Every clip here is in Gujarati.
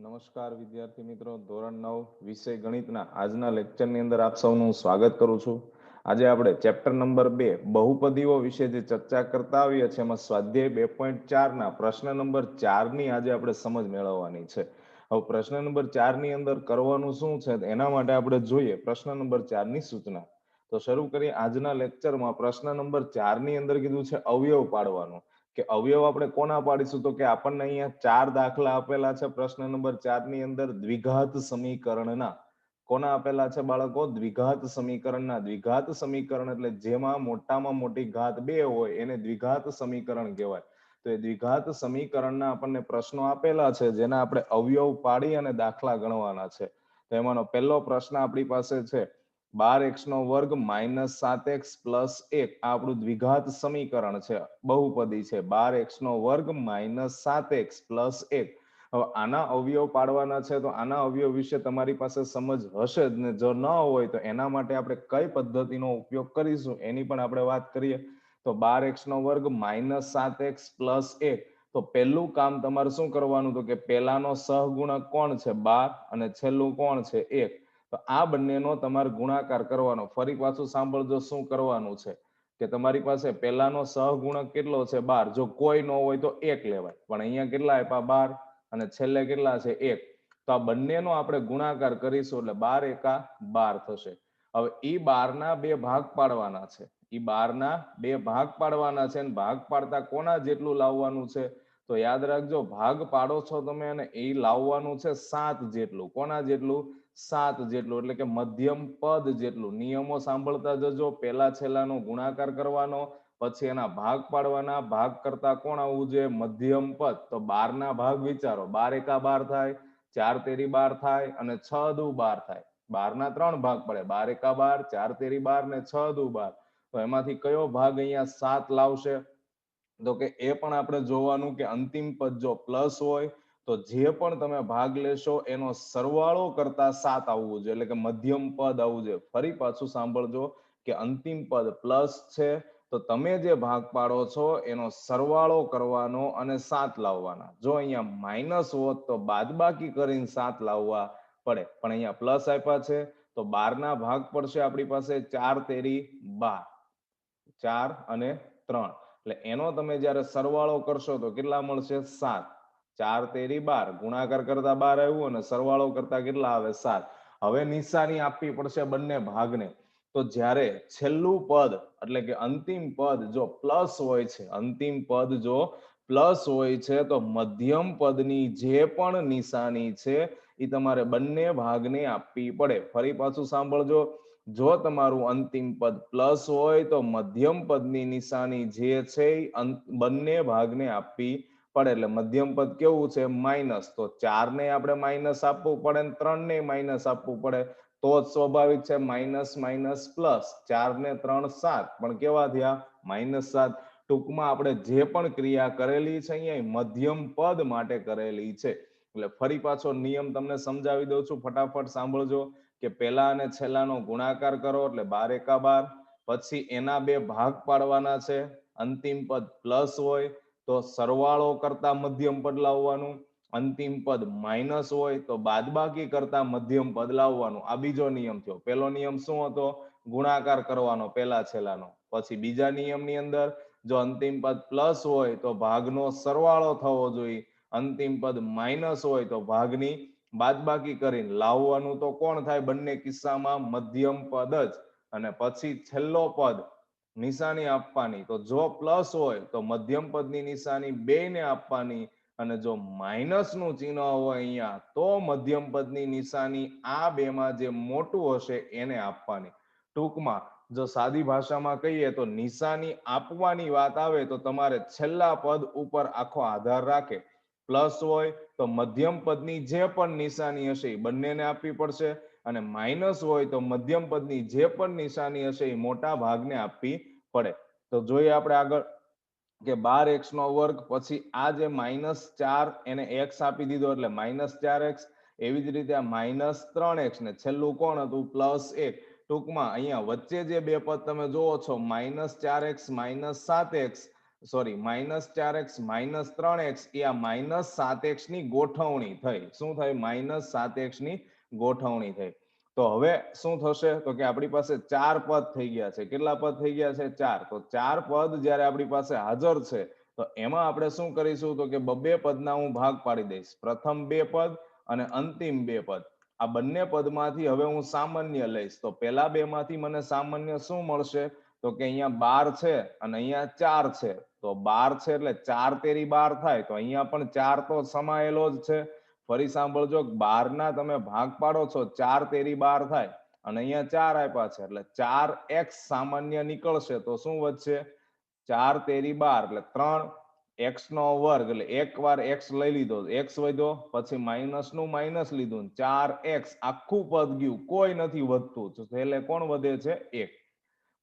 નમસ્કાર વિદ્યાર્થી મિત્રો, ધોરણ 9 વિષય ગણિતના આજના લેક્ચરની અંદર આપ સૌનું સ્વાગત કરું છું. આજે આપણે ચેપ્ટર નંબર 2 બહુપદીઓ વિશે જે ચર્ચા કરતા આવીએ છીએ એમાં સ્વાધ્યાય 2.4 ના પ્રશ્ન નંબર 4 ની આજે આપણે સમજ મેળવવાની છે. હવે પ્રશ્ન નંબર 4 ની અંદર કરવાનું શું છે એના માટે આપણે જોઈએ પ્રશ્ન નંબર 4 ની સૂચના. તો શરૂ કરીએ આજના લેક્ચરમાં. પ્રશ્ન નંબર 4 ની અંદર કીધું છે અવયવ પાડવાનો. કે અવયવ આપણે કોના પાડીશું? તો કે આપણને અહીંયા 4 દાખલા આપેલા છે પ્રશ્ન નંબર 4 ની અંદર દ્વિઘાત સમીકરણના. કોના આપેલા છે બાળકો? દ્વિઘાત સમીકરણના. દ્વિઘાત સમીકરણ એટલે જેમાં મોટામાં મોટી ઘાત 2 હોય એને દ્વિઘાત સમીકરણ કહેવાય. તો એ દ્વિઘાત સમીકરણના આપણને પ્રશ્નો આપેલા છે જેના આપણે અવયવ પાડી અને દાખલા ગણવાના છે. તો એમાંનો પહેલો પ્રશ્ન આપણી પાસે છે 12x² - 7x + 1. આ આપણું દ્વિઘાત સમીકરણ છે, બહુપદી છે. 12x² - 7x + 1. હવે આના અવયવ પાડવાના છે તો આના અવયવ વિશે તમારી પાસે સમજ હશે જ ને. જો ન હોય તો એના માટે આપણે કઈ પદ્ધતિનો ઉપયોગ કરીશું એની પણ આપણે વાત કરીએ. તો 12x² - 7x + 1. તો પહેલું કામ તમારે શું કરવાનું? તો કે પહેલાનો સહગુણક કોણ છે? 12 અને છેલ્લું કોણ છે? 1. તો આ બંનેનો તમારે ગુણાકાર કરવાનો. ફરી પાછું સાંભળજો શું કરવાનું છે. કે તમારી પાસે પહેલાનો સહગુણક કેટલો છે? 12. જો કોઈ ન હોય તો 1 લેવાય, પણ અહીંયા કેટલા આપ્યા? 12. અને છેલ્લે કેટલા છે? 1. તો આ બંનેનો આપણે ગુણાકાર કરીશું એટલે 12 એકા 12 થશે. હવે ઈ 12 ના બે ભાગ પાડવાના છે. ઈ 12 ના બે ભાગ પાડવાના છે અને ભાગ પાડતા કોના જેટલું લાવવાનું છે? તો યાદ રાખજો, ભાગ પાડો છો તમે અને એ લાવવાનું છે 7 જેટલું. કોના જેટલું? 7 જેટલું, એટલે કે મધ્યમ પદ જેટલું. નિયમો સાંભળતા જજો. પહેલા છેલ્લાનો ગુણાકાર કરવાનો, પછી એના ભાગ પાડવાના. ભાગ કરતા કોણ આવવું જોઈએ? મધ્યમ પદ. તો 12 ના ભાગ વિચારો. 12 એકા 12 થાય, 4 તેરી 12 થાય અને 6 દુ 12 થાય. 12 ના 3 ભાગ પડે, 12 એકા 12, 4 તેરી 12 ને 6 દુ 12. તો એમાંથી કયો ભાગ અહીંયા 7 લાવશે? તો કે એ પણ આપણે જોવાનું કે અંતિમ પદ જો પ્લસ હોય તો જે પણ તમે ભાગ લેશો એનો સરવાળો કરતા 7 આવવું જોઈએ, એટલે કે મધ્યમ પદ આવવું જોઈએ. ફરી પાછું સાંભળજો કે અંતિમ પદ પ્લસ છે તો તમે જે ભાગ પાડો છો એનો સરવાળો કરવાનો અને 7 લાવવાના. જો અહીંયા માઇનસ હોત તો બાદબાકી કરીને 7 લાવવા પડે, પણ અહીંયા પ્લસ આપ્યા છે તો 12 ના ભાગ પડશે આપણી પાસે 4 તેરી 12, 4 અને 3. એટલે એનો તમે જ્યારે સરવાળો કરશો તો કેટલા મળશે? 7. 4 તેરી 12, ગુણાકાર કરતા 12 આવ્યું અને સરવાળો કરતા કેટલા આવે? 7. હવે નિશાની આપવી પડશે બંને ભાગને. તો જ્યારે છેલ્લું પદ એટલે કે અંતિમ પદ જો પ્લસ હોય છે, અંતિમ પદ જો પ્લસ હોય છે તો મધ્યમ પદની જે પણ નિશાની છે એ તમારે બંને ભાગને આપવી પડે. ફરી પાછું સાંભળજો, જો તમારું અંતિમ પદ પ્લસ હોય તો મધ્યમ પદની નિશાની જે છે એ બંને ભાગને આપવી પડે. એટલે મધ્યમ પદ કેવું છે? માઇનસ. તો 4 ને આપણે માઇનસ આપવું પડે ને 3 ને માઇનસ આપવું પડે. તો જ સ્વાભાવિક છે માઇનસ માઇનસ પ્લસ. 4 ને 3 7, પણ કેવા થયા? -7. ટૂંકમાં આપણે જે પણ ક્રિયા કરેલી છે અહીંયા મધ્યમ પદ માટે કરેલી છે. એટલે ફરી પાછો નિયમ તમને સમજાવી દઉં છું, ફટાફટ સાંભળજો કે પહેલા અને છેલ્લાનો ગુણાકાર કરો એટલે 12 એકા 12. પછી એના બે ભાગ પાડવાના છે. અંતિમ પદ પ્લસ હોય તો સરવાળો કરતા મધ્યમ પદ લાવવાનું. અંતિમ પદ માઇનસ હોય તો બાદબાકી કરતા મધ્યમ પદ લાવવાનું. આ બીજો નિયમ થયો. પહેલો નિયમ શું હતો? ગુણાકાર કરવાનો પહેલા છેલ્લાનો. પછી બીજા નિયમની અંદર જો અંતિમ પદ પ્લસ હોય તો ભાગનો સરવાળો થવો જોઈએ, અંતિમ પદ માઇનસ હોય તો ભાગની બાદબાકી કરીને લાવવાનું. તો કોણ થાય બંને કિસ્સામાં? મધ્યમ પદ જ. અને પછી છેલ્લો પદ નિશાની આપવાની. તો જો પ્લસ હોય તો મધ્યમ પદની નિશાની બેને આપવાની, અને જો માઇનસ નું ચિહ્ન હોય અહીંયા તો મધ્યમ પદની નિશાની આ બેમાં જે મોટું હશે એને આપવાની. ટૂંકમાં જો સાદી ભાષામાં કહીએ તો નિશાની આપવાની વાત આવે તો તમારે છેલ્લા પદ ઉપર આખો આધાર રાખે. પ્લસ હોય તો મધ્યમ પદની જે પણ નિશાની હશે એ બંનેને આપવી પડશે, અને માઇનસ હોય તો મધ્યમ પદની જે પણ નિશાની હશે એ મોટા ભાગને આપવી પડે. તો જોઈએ આપણે આગળ કે 12x², પછી આ જે -4 એને x આપી દીધો એટલે -4x. એવી જ રીતે આ -3x ને છેલ્લું કોણ હતું? +1. ટૂંકમાં અહીંયા વચ્ચે જે બે પદ તમે જોવો છો -4x - 7x, sorry -4x -3x એ આ -7x ની ગોઠવણી થઈ. શું થઈ? -7x ની ગોઠવણી થઈ. તો હવે શું થશે? તો કે આપણી પાસે 4 પદ થઈ ગયા છે. કેટલા પદ થઈ ગયા છે? 4. તો 4 પદ જ્યારે આપણી પાસે હાજર છે તો એમાં આપણે શું કરીશું? તો કે બબે પદના હું ભાગ પાડી દઈશ. પ્રથમ 2 પદ અને અંતિમ 2 પદ. આ બંને પદમાંથી હવે હું સામાન્ય લઈશ. તો પેલા 2 માંથી મને સામાન્ય શું મળશે? તો કે અહીંયા 12 છે અને અહીંયા 4 છે. તો 12 છે એટલે 4 તેરી 12 થાય. તો અહીંયા પણ 4 તો સમાયેલો જ છે. ફરી સાંભળજો, 12 ના તમે ભાગ પાડો છો 4 તેરી 12 થાય અને અહીંયા 4 આપ્યા છે એટલે 4x સામાન્ય નીકળશે. તો શું વધશે? 4 તેરી 12 એટલે 3x નો વર્ગ, એટલે એક વાર x લઈ લીધો, x વધ્યો, પછી માઇનસ નું માઇનસ લીધું, 4x આખું પદ ગયું, કોઈ નથી વધતું. એટલે કોણ વધે છે? 1.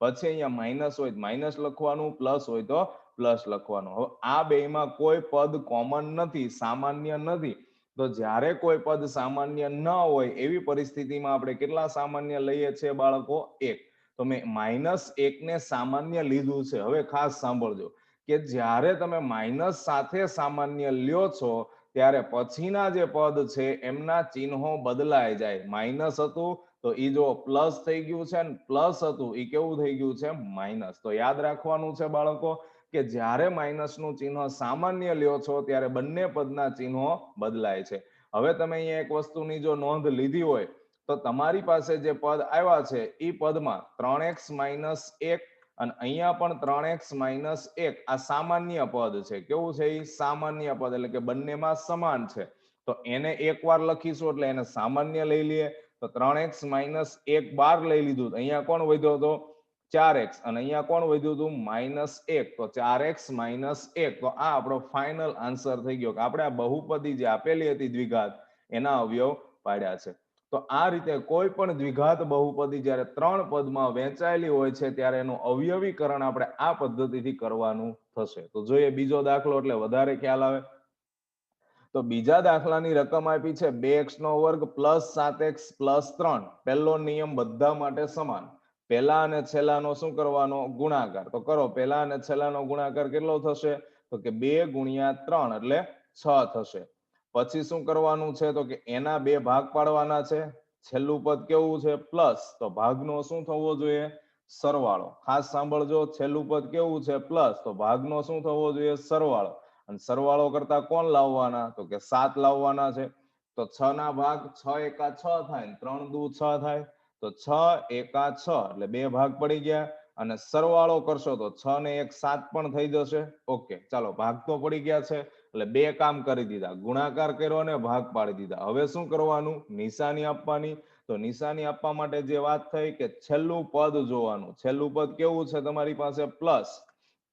પછી અહીંયા માઇનસ હોય માઇનસ લખવાનું, પ્લસ હોય તો પ્લસ લખવાનું. હવે આ બેમાં કોઈ પદ કોમન નથી, સામાન્ય નથી. તો જ્યારે કોઈ પદ સામાન્ય ન હોય એવી પરિસ્થિતિમાં આપણે કેટલા સામાન્ય લઈએ છીએ બાળકો? 1. તો મેં -1 ને સામાન્ય લીધું છે. હવે ખાસ સાંભળજો કે જ્યારે તમે માઇનસ સાથે સામાન્ય લ્યો છો ત્યારે પછીના જે પદ છે એમના ચિહ્નો બદલાઈ જાય. માઇનસ હતું તો એ જો પ્લસ થઈ ગયું છે ને પ્લસ હતું એ કેવું થઈ ગયું છે? માઇનસ. તો યાદ રાખવાનું છે બાળકો કે જ્યારે માઇનસ નું ચિહ્ન સામાન્ય લ્યો છો ત્યારે બંને પદના ચિહ્નો બદલાય છે. હવે તમે અહીંયા એક વસ્તુની જો નોંધ લીધી હોય તો તમારી પાસે જે પદ આવ્યા છે એ પદમાં 3x - 1 અને અહીંયા પણ 3x - 1 આ સામાન્ય પદ છે. કેવું છે? એ સામાન્ય પદ, એટલે કે બંનેમાં સમાન છે. તો એને એકવાર લખીશું એટલે એને સામાન્ય લઈ લઈએ. તો 3x - 1 12 લઈ લીધું. અહીંયા કોણ વધ્યો હતો? 4x. અને અહીંયા કોણ વધ્યું હતું? -1. તો 4x - 1. તો આ આપણો ફાઇનલ આન્સર થઈ ગયો કે આપણે આ બહુપદી જે આપેલી હતી દ્વિઘાત એના અવયવ પાડ્યા છે. તો આ રીતે કોઈ પણ દ્વિઘાત બહુપદી જ્યારે 3 પદમાં વહેંચાયેલી હોય છે ત્યારે એનું અવયવીકરણ આપણે આ પદ્ધતિથી કરવાનું થશે. તો જોઈએ બીજો દાખલો એટલે વધારે ખ્યાલ આવે. તો બીજા દાખલાની રકમ આપી છે 2x નો વર્ગ + 7x + 3. પહેલો નિયમ બધા માટે સમાન. પહેલા અને છેલ્લાનો શું કરવાનો? ગુણાકાર. તો કરો. પહેલા અને છેલ્લાનો ગુણાકાર કેટલો થશે? તો કે 2 × 3 એટલે 6 થશે. પછી શું કરવાનું છે? તો કે એના 2 ભાગ પાડવાના છે. છેલ્લું પદ કેવું છે? પ્લસ. તો ભાગનો શું થવો જોઈએ? સરવાળો. ખાસ સાંભળજો, છેલ્લું પદ કેવું છે? પ્લસ. તો ભાગનો શું થવો જોઈએ? સરવાળો. અને સરવાળો કરતા કોણ લાવવાના? તો કે 7 લાવવાના છે. તો 6 ના ભાગ 6 એકા 6 થાય, 3 દુ 6 થાય. તો 6 એકા 6 એટલે 2 ભાગ પડી ગયા. અને સરવાળો કરશો તો 6 ને 1 7 પણ થઈ જશે. ઓકે, ચાલો, ભાગ તો પડી ગયા છે એટલે 2 કામ કરી દીધા. ગુણાકાર કર્યો અને ભાગ પાડી દીધા. હવે શું કરવાનું? નિશાની આપવાની. તો નિશાની આપવા માટે જે વાત થઈ કે છેલ્લું પદ જોવાનું. છેલ્લું પદ કેવું છે તમારી પાસે? પ્લસ.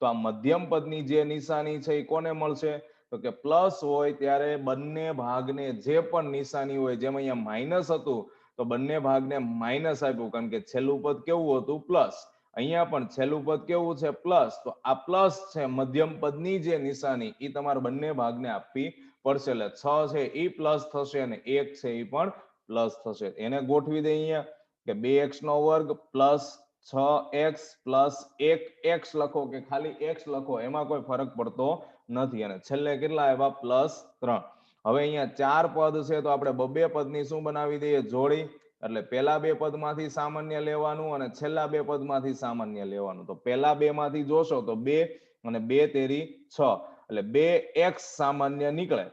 તો આ મધ્યમ પદની જે નિશાની છે એ કોને મળશે? તો કે પ્લસ હોય ત્યારે બંને ભાગને જે પણ નિશાની હોય, જેમ અહીંયા માઇનસ હતું તો બંને ભાગને માઇનસ આપ્યું કારણ કે છેલ્લું પદ કેવું હતું? પ્લસ. અહીંયા પણ છેલ્લું પદ કેવું છે? પ્લસ. તો આ પ્લસ છે મધ્યમ પદની જે નિશાની એ તમારે બંને ભાગને આપવી પડશે. એટલે 6 છે એ પ્લસ થશે અને 1 છે એ પણ પ્લસ થશે. એને ગોઠવી દે અહીંયા કે 2x નો વર્ગ પ્લસ 6x પ્લસ 1x લખો કે ખાલી x લખો એમાં કોઈ ફરક પડતો નથી. અને છેલ્લે કેટલા આવ્યા? +3. હવે અહીંયા 4 પદ છે તો આપણે બબે પદની શું બનાવી દઈએ? જોડી. એટલે પહેલા 2 પદમાંથી સામાન્ય લેવાનું અને છેલ્લા 2 પદમાંથી સામાન્ય લેવાનું. તો પહેલા 2 માંથી જોશો તો 2 અને 2 તેરી 6 એટલે 2x સામાન્ય નીકળે.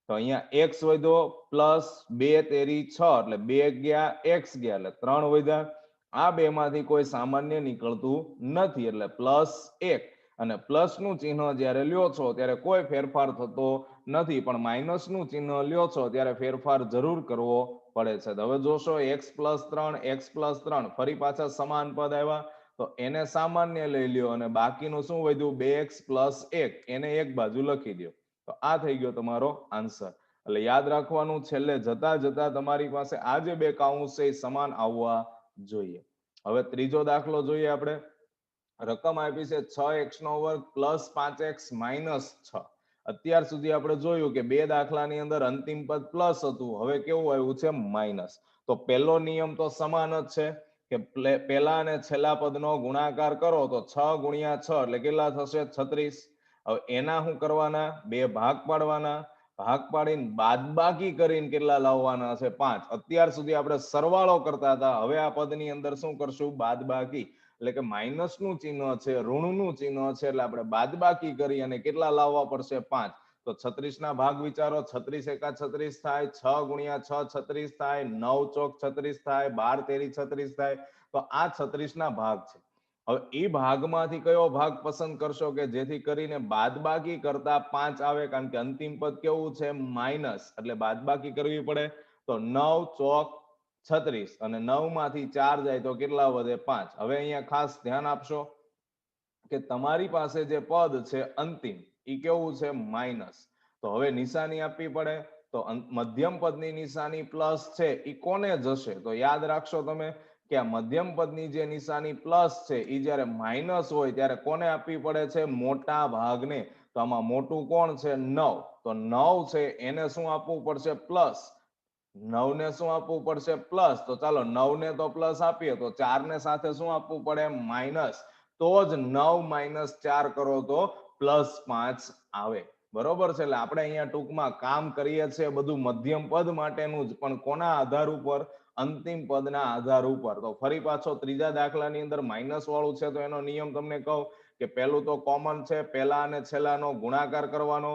તો અહીંયા x વધ્યો પ્લસ 2 તેરી 6 એટલે 2 ગયા x ગયા એટલે 3 વધ્યા. આ બે માંથી કોઈ સામાન્ય નીકળતું નથી એટલે +1. અને પ્લસ નું ચિહ્ન જ્યારે લ્યો છો ત્યારે કોઈ ફેરફાર થતો નથી, પણ માઇનસ નું ચિહ્ન લ્યો છો ત્યારે ફેરફાર જરૂર કરવો પડે છે. હવે જોશો x + 3 x + 3 ફરી પાછા સમાન પદ આવ્યા તો એને સામાન્ય લઈ લ્યો અને બાકીનું શું વધ્યું? 2x + 1 એને એક બાજુ લખી દો. તો આ થઈ ગયો તમારો આન્સર. એટલે યાદ રાખવાનું, છેલ્લે જતા જતા તમારી પાસે આ જે બે કાઉન્સ છે એ સમાન આવવા જોઈએ. હવે ત્રીજો દાખલો જોઈએ આપણે. રકમ આપી છે 6x નો વર્ગ પ્લસ 5x માઇનસ 6. અત્યાર સુધી આપણે જોયું કે બે દાખલાની અંદર અંતિમ પદ પ્લસ હતું, હવે કેવું આવ્યું છે? માઇનસ. તો પહેલો નિયમ તો સમાન જ છે કે પહેલા અને છેલ્લા પદનો ગુણાકાર કરો તો 6 × 6 એટલે કેટલા થશે? 36. હવે એના શું કરવાના, બે ભાગ પાડવાના, ભાગ પાડીને બાદબાકી કરીને કેટલા લાવવાના છે 5. અત્યાર સુધી આપણે સરવાળો કરતા હતા, હવે આ પદની અંદર શું કરશું, બાદબાકી, એટલે કે માઇનસ નું ચિહ્ન છે, ઋણનું ચિહ્ન છે, એટલે આપણે બાદબાકી કરી અને કેટલા લાવવા પડશે 5. તો 36 ના ભાગ વિચારો, 36 એકા 36 થાય, 6 ગુણ્યા 6 36 થાય, 9 ચોક 36 થાય, 12 તેરી 36 થાય. તો આ 36 ના ભાગ છે. હવે એ ભાગમાંથી કયો ભાગ પસંદ કરશો કે જેથી કરીને બાદબાકી કરતા 5 આવે, કારણ કે અંતિમ પદ કેવું છે, માઇનસ, એટલે બાદબાકી કરવી પડે. તો 9 ચોક 36 અને 9 માંથી 4 જાય તો કેટલા વધે, 5. હવે અહીંયા ખાસ ધ્યાન આપશો કે તમારી પાસે જે પદ છે અંતિમ, એ કેવું છે, માઇનસ. તો હવે નિશાની આપવી પડે. તો મધ્યમ પદની નિશાની પ્લસ છે, એ કોને જશે, તો યાદ રાખશો તમે કે આ મધ્યમ પદની જે નિશાની પ્લસ છે એ જ્યારે માઇનસ હોય ત્યારે કોને આપવી પડે છે, મોટા ભાગને. તો આમાં મોટું કોણ છે, 9. તો 9 છે એને શું આપવું પડશે, પ્લસ. 9 ને શું આપવું પડશે, પ્લસ. તો ચાલો 9 ને તો પ્લસ આપીએ, તો 4 ને સાથે શું આપવું પડે, માઇનસ. તો જ 9 માઇનસ 4 કરો તો +5 આવે. બરોબર છે. એટલે આપણે અહીંયા ટૂંકમાં કામ કરીએ છીએ બધું મધ્યમ પદ માટેનું જ, પણ કોના આધાર ઉપર, અંતિમ પદના આધાર ઉપર. તો ફરી પાછો ત્રીજા દાખલાની અંદર માઇનસ વાળું છે, તો એનો નિયમ તમને કહું કે પહેલું તો કોમન છે, પહેલા અને છેલ્લાનો ગુણાકાર કરવાનો,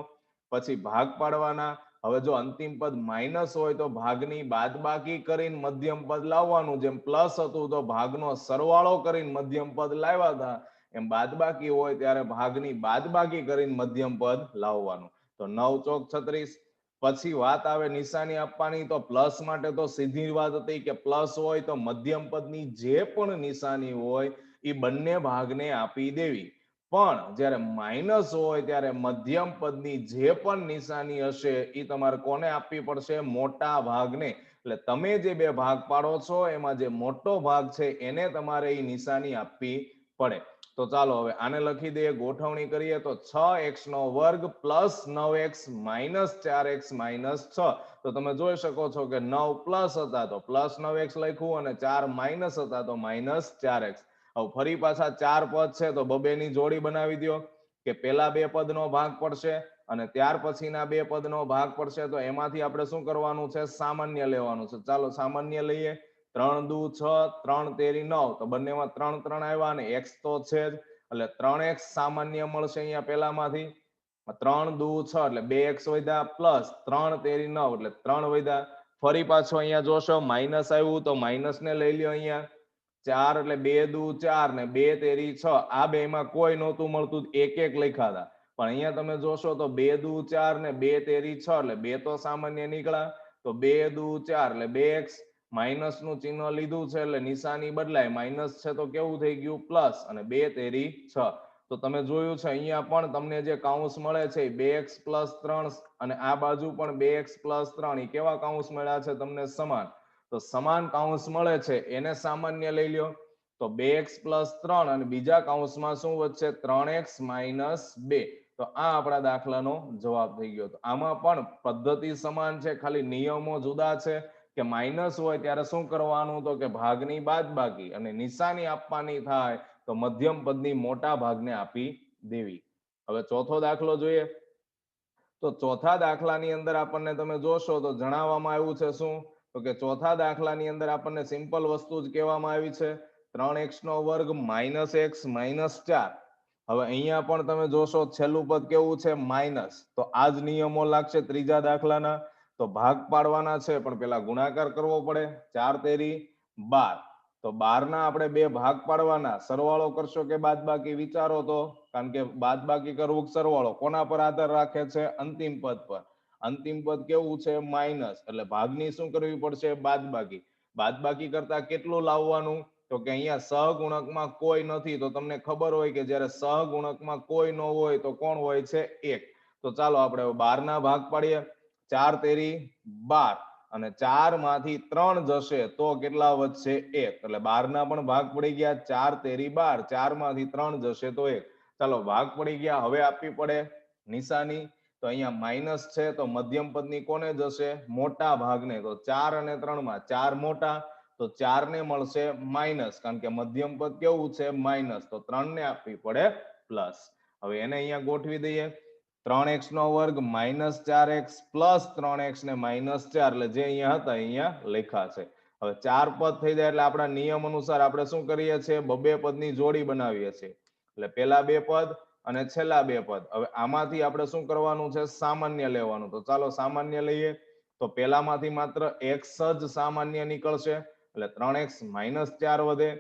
પછી ભાગ પાડવાના. હવે જો અંતિમ પદ માઇનસ હોય તો ભાગની બાદબાકી કરીને મધ્યમ પદ લાવવાનું, જેમ પ્લસ હતું તો ભાગનો સરવાળો કરીને મધ્યમ પદ લાવ્યા હતા, એમ બાદબાકી હોય ત્યારે ભાગની બાદબાકી કરીને મધ્યમ પદ લાવવાનું. તો 9 ચોક 36. પછી વાત આવે નિશાની આપવાની, તો પ્લસ માટે તો સીધી વાત હતી કે પ્લસ હોય તો મધ્યમ પદની જે પણ નિશાની હોય એ બંને ભાગને આપી દેવી. પણ જ્યારે માઇનસ હોય ત્યારે મધ્યમ પદની જે પણ નિશાની હશે એ તમારે કોને આપવી પડશે, મોટા ભાગને. એટલે તમે જે બે ભાગ પાડો છો એમાં જે મોટો ભાગ છે એને તમારે એ નિશાની આપવી પડે. તો ચાલો હવે આને લખી દઈએ, ગોઠવણી કરીએ. તો 6x નો વર્ગ plus 9x minus 4x minus 6. તો તમે જોઈ શકો છો કે 9 પ્લસ હતા તો પ્લસ 9x લખ્યું, અને 4 માઇનસ હતા તો માઇનસ 4x. હવે ફરી પાછા 4 પદ છે તો બબેની જોડી બનાવી દો, કે પેલા બે પદનો ભાગ પડશે અને ત્યાર પછીના બે પદનો ભાગ પડશે. તો એમાંથી આપણે શું કરવાનું છે, સામાન્ય લેવાનું છે. ચાલો સામાન્ય લઈએ. 3 દુ 6, 3 તેરી 9. તો બંનેમાં 3 3 આવ્યા અને x તો છે જ, એટલે 3x સામાન્ય મળશે અહીંયા પેલામાંથી. 3 દુ 6 એટલે 2x વધ્યા, પ્લસ 3 તેરી 9 એટલે 3 વધ્યા. ફરી પાછો અહીંયા જોશો માઇનસ આવ્યું તો માઇનસ ને લઈ લ્યો અહીંયા. 4 એટલે 2 દુ 4 ને 2 તેરી 6. આ બે માં કોઈ નહોતું મળતું, એક એક લખ્યા હતા. પણ અહીંયા તમે જોશો તો 2 દુ 4 ને 2 તેરી 6 એટલે 2 તો સામાન્ય નીકળ્યા. તો 2 દુ 4 એટલે 2x. માઇનસ નું ચિહ્ન લીધું છે એટલે નિશાની બદલાય, માઇનસ છે તો કેવું થઈ ગયું, પ્લસ, અને 2 તેરી 6. તો તમે જોયું છે અહીંયા પણ તમને જે કાઉન્સ મળે છે 2x પ્લસ 3, અને આ બાજુ પણ 2x પ્લસ 3, એ કેવા કાઉન્સ મળ્યા છે તમને, સમાન. તો સમાન કાઉન્સ મળે છે એને સામાન્ય લઈ લ્યો. તો 2x પ્લસ 3 અને બીજા કાઉન્સમાં શું વધશે, 3x માઇનસ 2. તો આ આપણા દાખલાનો જવાબ થઈ ગયો. તો આમાં પણ પદ્ધતિ સમાન છે, ખાલી નિયમો જુદા છે. કે માઇનસ હોય ત્યારે શું કરવાનું, તો કે ભાગની બાદબાકી, અને નિશાની આપવાની થાય તો મધ્યમ પદની મોટા ભાગને આપી દેવી. હવે ચોથો દાખલો જોઈએ. તો ચોથા દાખલાની અંદર આપણને તમે જોશો તો જણાવવામાં આવ્યું છે શું, તો કે ચોથા દાખલાની અંદર આપણને સિમ્પલ વસ્તુ જ કહેવામાં આવી છે, 3x નો વર્ગ માઇનસ x માઇનસ 4. હવે અહીંયા પણ તમે જોશો છેલ્લું પદ કેવું છે, માઇનસ. તો આ જ નિયમો લાગશે ત્રીજા દાખલાના. તો ભાગ પાડવાના છે પણ પેલા ગુણાકાર કરવો પડે. 4 તેરી 12. તો 12 ના આપણે બે ભાગ પાડવાના, સરવાળો કરશો કે બાદબાકી વિચારો તો, કારણ કે બાદબાકી કરવું સરવાળો કોના પર આધાર રાખે છે, અંતિમ પદ પર. અંતિમ પદ કેવું છે, માઇનસ, એટલે ભાગની શું કરવી પડશે, બાદબાકી. બાદબાકી કરતા કેટલું લાવવાનું, તો કે અહીંયા સહગુણકમાં કોઈ નથી. તો તમને ખબર હોય કે જ્યારે સહગુણકમાં કોઈ ન હોય તો કોણ હોય છે, 1. તો ચાલો આપણે 12 ના ભાગ પાડીએ. 4 તેરી 12, અને 4 માંથી 3 જશે તો કેટલા વધશે, 1. એટલે 12 ના પણ ભાગ પડી ગયા. 4 તેરી 12, 4 માંથી 3 જશે તો 1. ચાલો ભાગ પડી ગયા. હવે આપવી પડે નિશાની. તો અહીંયા માઇનસ છે તો મધ્યમ પદની કોને જશે, મોટા ભાગને. તો 4 અને 3 માં 4 મોટા, તો 4 ને મળશે માઇનસ, કારણ કે મધ્યમ પદ કેવું છે, માઇનસ. તો 3 ને આપવી પડે પ્લસ. હવે એને અહીંયા ગોઠવી દઈએ 3x નો વર્ગ માઇનસ 4x પ્લસ 3x ને માઇનસ 4, એટલે જે અહીંયા હતા અહીંયા લખ્યા છે. હવે 4 પદ થઈ જાય એટલે આપણા નિયમ અનુસાર આપણે શું કરીએ છીએ, બબે પદની જોડી બનાવીએ છીએ. એટલે પેલા બે પદ અને છેલ્લા બે પદ. હવે આમાંથી આપણે શું કરવાનું છે, સામાન્ય લેવાનું. તો ચાલો સામાન્ય લઈએ. તો પેલામાંથી માત્ર x જ સામાન્ય નીકળશે, એટલે 3x માઇનસ 4 વધે.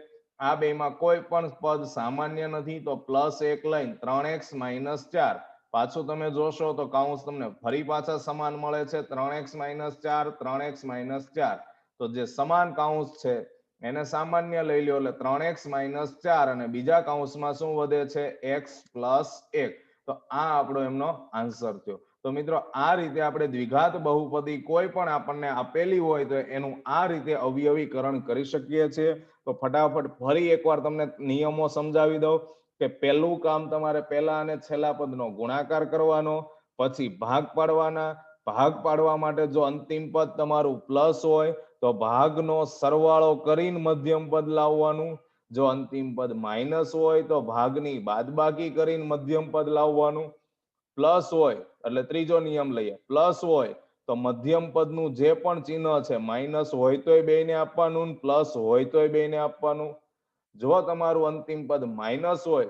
આ બેમાં કોઈ પણ પદ સામાન્ય નથી, તો પ્લસ 1 લઈને 3x માઇનસ 4. પાછું તમે જોશો તો કાઉન્સ તમને ફરી પાછા સમાન મળે છે, 3x માઇનસ 4, 3x માઇનસ 4. તો જે સમાન કાઉન્સ છે એને સામાન્ય લઈ લ્યો, એટલે 3x માઇનસ 4 અને બીજા કાઉન્સમાં શું વધે છે, x પ્લસ 1. તો આ આપણો એમનો આન્સર થયો. તો મિત્રો આ રીતે આપણે દ્વિઘાત બહુપદી કોઈ પણ આપણને આપેલી હોય તો એનું આ રીતે અવયવીકરણ કરી શકીએ છીએ. તો ફટાફટ ફરી એકવાર તમને નિયમો સમજાવી દઉં કે પહેલું કામ તમારે પહેલા અને છેલ્લા પદનો ગુણાકાર કરવાનો, પછી ભાગ પાડવાના. ભાગ પાડવા માટે જો અંતિમ પદ તમારું પ્લસ હોય તો ભાગનો સરવાળો કરીને મધ્યમ પદ લાવવાનું. જો અંતિમ પદ માઇનસ હોય તો ભાગની બાદબાકી કરીને મધ્યમ પદ લાવવાનું. પ્લસ હોય એટલે ત્રીજો નિયમ લઈએ, પ્લસ હોય તો મધ્યમ પદનું જે પણ ચિહ્ન છે, માઇનસ હોય તોય બેને આપવાનું, પ્લસ હોય તોય બેને આપવાનું. જો તમારું અંતિમ પદ માઇનસ હોય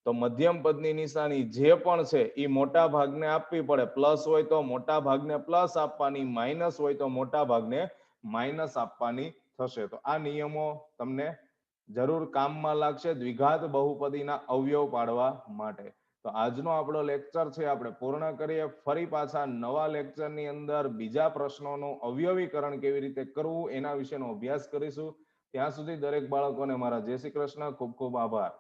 તો મધ્યમ પદની નિશાની જે પણ છે એ મોટા ભાગને આપવી પડે. પ્લસ હોય તો મોટા ભાગને પ્લસ આપવાની, માઇનસ હોય તો મોટા ભાગને માઇનસ આપવાની થશે. તો આ નિયમો તમને જરૂર કામમાં લાગશે દ્વિઘાત બહુપદીના અવયવ પાડવા માટે. તો આજનો આપણો લેક્ચર છે આપણે પૂર્ણ કરીએ. ફરી પાછા નવા લેક્ચરની અંદર બીજા પ્રશ્નોનું અવયવીકરણ કેવી રીતે કરવું એના વિશેનો અભ્યાસ કરીશું. ત્યાં સુધી દરેક બાળકોને મારા જય શ્રી કૃષ્ણ, ખૂબ ખૂબ આભાર.